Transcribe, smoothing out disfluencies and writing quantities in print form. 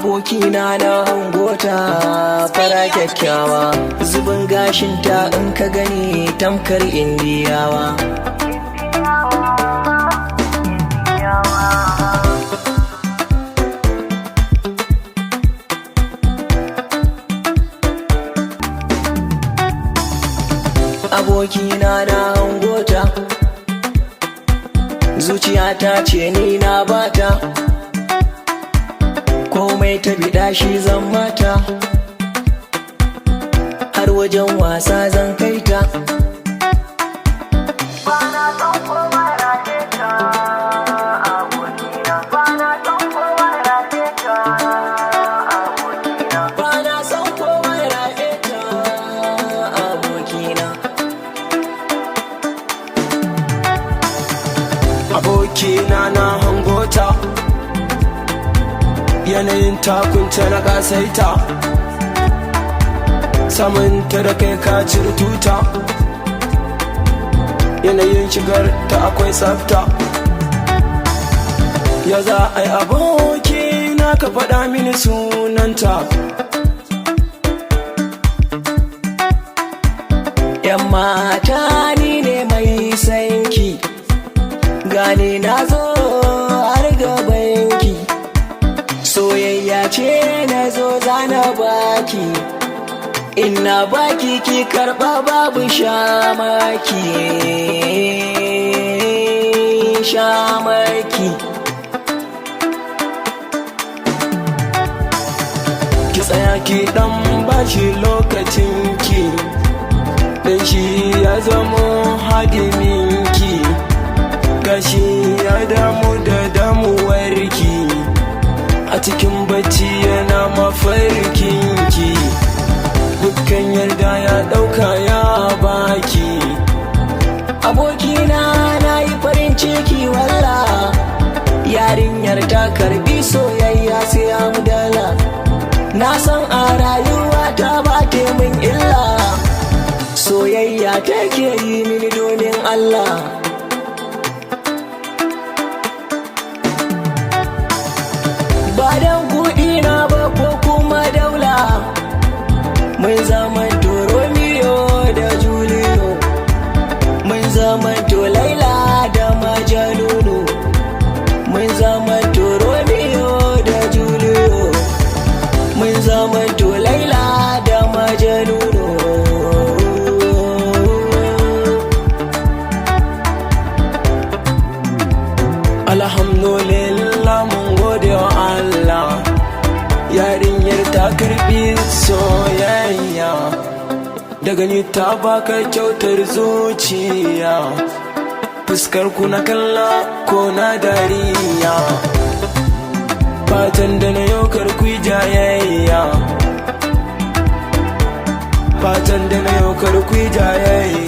abokina na hangota fara kyakkyawa, zubin gashinta in ka gani tamkar indiyawa. Abokina na hangota, zuciyata ce ni na bata, komai ta biɗa shi zan mata, har wajen wasa zan kai ta. Abokina na hangota, yanayin takunta na kasaita, samanta da kai ka cire tuta, yanayin shigar ta akwai tsafta. Ya za a yi abokina ka faɗa mini sunanta? Yan mata ni ne mai sanki, gane na zo har gabanki, soyayya ce na zo zana baki, ina baki ki karɓa babu shamaki. Ki tsaya ki dan bashi lokacinki, dan shi ya zamo hadiminki, gashi ya damu da damuwarki, a cikin bacci yana mafarkinki, dukkan yarda ya ɗauka ya baki. Abokina na yi farin ciki walla, yarinyar ta karbi soyayya sai amdala, na san a rayuwa ta ba ta min illa, soyayya take yi mini domin Allah. Ba dan kuɗi na ba ko kuma daula, mun zaman to Romeo da Julio, mun zaman to Laila da Majanunu, mun zaman to Romeo da Julio, mun zaman to Laila da Majanunu. Alhamdulillah mun gode wa Allah, yarinyar ta karbi soyayya, daga ni ta baka kyautar zuciya, fuskar ku na kalla ko na dariya, fatan da na yau karku jayayya, fatan da na yau karku jayayya.